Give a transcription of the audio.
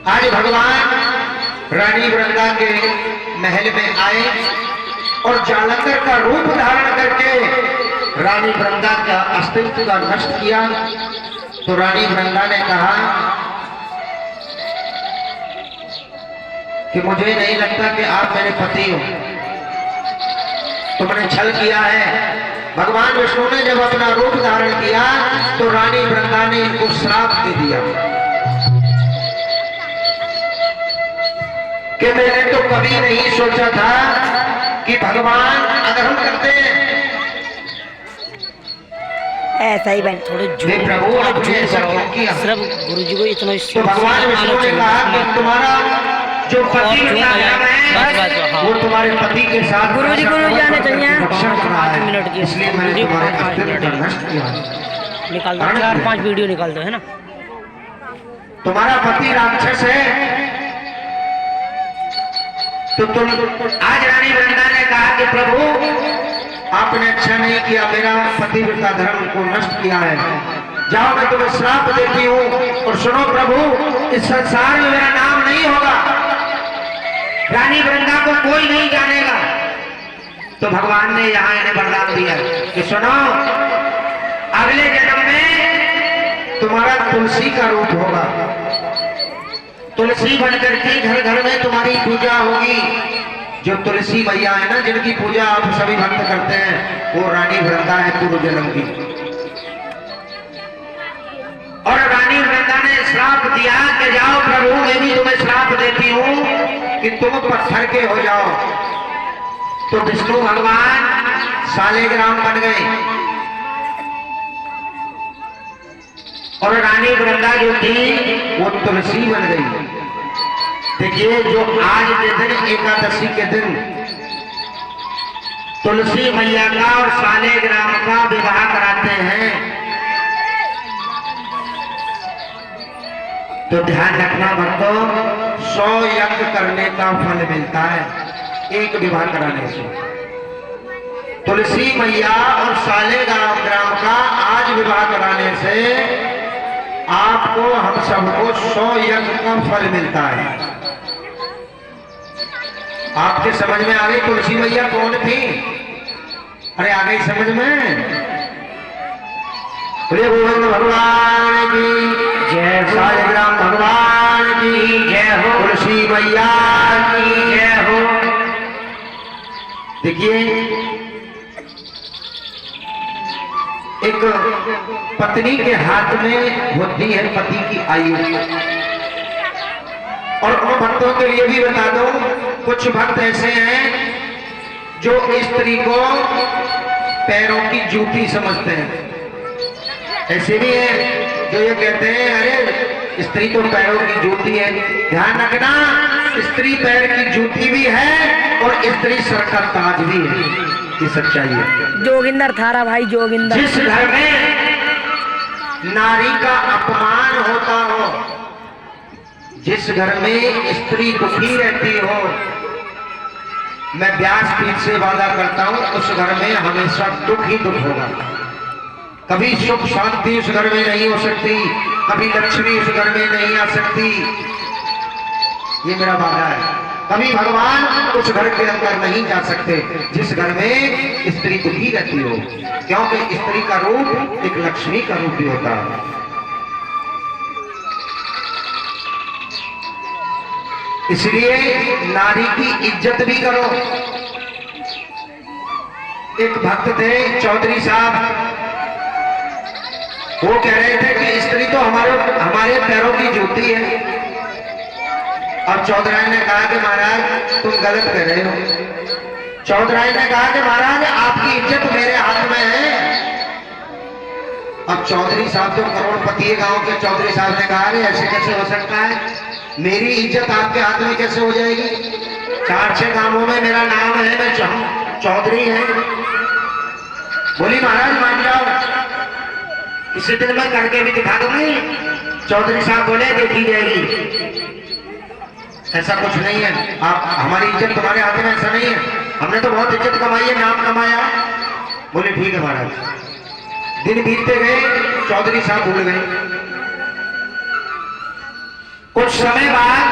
आज भगवान रानी वृंदा के महल में आए और जालंधर का रूप धारण करके रानी वृंदा का अस्तित्व का नष्ट किया। तो रानी वृंदा ने कहा कि मुझे नहीं लगता कि आप मेरे पति हो, तुमने छल किया है। भगवान विष्णु ने जब अपना रूप धारण किया तो रानी वृंदा ने इनको श्राप दे दिया कि मैंने तो कभी नहीं सोचा था कि भगवान अधर्म करते हैं। ऐसा ही बन थोड़े प्रभु आपने ऐसा क्यों किया? सिर्फ गुरु जी को इतना तो भगवान विष्णु ने कहा कि तुम्हारा जो पति है वो तुम्हारे पति के साथ गुरु जी को जाने चाहिए 5 मिनट की, इसलिए मैंने तुम्हारे अस्तित्व का नष्ट किया। निकाल दो 4-5 वीडियो निकाल दो, है ना। तुम्हारा पति राक्षस है। तो तुम आज रानी वृंदा ने कहा कि प्रभु आपने अच्छा नहीं किया, मेरा पतिव्रता धर्म को नष्ट किया है। जाओ मैं तुम्हें श्राप देती हूँ और सुनो प्रभु, इस संसार में मेरा नाम नहीं होगा, रानी वृंदा को कोई नहीं जानेगा। तो भगवान ने यहाँ इन्हें वरदान दिया कि सुनो, अगले जन्म में तुम्हारा तुलसी का रूप होगा। तुलसी बनकर के घर घर में तुम्हारी पूजा होगी। जो तुलसी मैया है ना, जिनकी पूजा आप सभी भक्त करते हैं, वो रानी वृंदा है पूर्व जन्म की। और रानी वृंदा ने श्राप दिया कि जाओ प्रभु, मैं भी तुम्हें श्राप देती हूँ कि तुम पत्थर के हो जाओ। तो विष्णु भगवान सालेग्राम बन गए और रानी वृंदा जो थी वो तुलसी बन गई। देखिए, जो आज के दिन एकादशी के दिन तुलसी मैया का और सालेग्राम का विवाह कराते हैं, तो ध्यान रखना भक्तों, 100 यज्ञ करने का फल मिलता है एक विवाह कराने से। तुलसी मैया और सालेग्राम का आज विवाह कराने से आपको, हम सबको 100 यज्ञ का फल मिलता है। आपके समझ में आ गई तुलसी मैया कौन थी? अरे आ गई समझ में? बोले गोविंद भगवान की जय, सालेग्राम भगवान की जय हो, तुलसी मैया की जय हो। देखिए, एक पत्नी के हाथ में होती है पति की आयु। और उन भक्तों के लिए भी बता दो, कुछ भक्त ऐसे हैं जो स्त्री को पैरों की जूती समझते हैं। ऐसे भी है जो ये कहते हैं अरे स्त्री तो पैरों की जूती है। ध्यान रखना, स्त्री पैर की जूती भी है और स्त्री सर का ताज भी है। ये सच्चाई है। जोगिंदर थारा भाई जोगिंदर। जिस घर में नारी का अपमान होता हो, जिस घर में स्त्री दुखी रहती हो, मैं व्यासपीठ से वादा करता हूं उस घर में हमेशा दुख ही दुख होगा। कभी सुख शांति उस घर में नहीं हो सकती, कभी लक्ष्मी उस घर में नहीं आ सकती। ये मेरा वादा है। कभी भगवान उस घर के अंदर नहीं जा सकते जिस घर में स्त्री दुखी रहती हो, क्योंकि स्त्री का रूप एक लक्ष्मी का रूप भी होता है। इसलिए नारी की इज्जत भी करो। एक भक्त थे चौधरी साहब, वो कह रहे थे कि स्त्री तो हमारे पैरों की जूती है। और चौधराय ने कहा कि महाराज तुम गलत कह रहे हो। चौधराय ने कहा कि महाराज आपकी इज्जत मेरे हाथ में है। अब चौधरी साहब तो करोड़पति गांव के चौधरी साहब ने कहा ऐसे कैसे हो सकता है, मेरी इज्जत आपके हाथ में कैसे हो जाएगी? 4-6 गांवों में मेरा नाम है, मैं चौधरी है। बोली महाराज मान जाओ, इसी दिन मैं करके भी दिखा दूंगी। चौधरी साहब बोले देखी जाएगी। ऐसा कुछ नहीं है, आप हमारी इज्जत तुम्हारे हाथ में ऐसा नहीं है, हमने तो बहुत इज्जत कमाई है, नाम कमाया। बोले ठीक है महाराज। दिन बीतते गए, चौधरी साहब भूल गए। कुछ समय बाद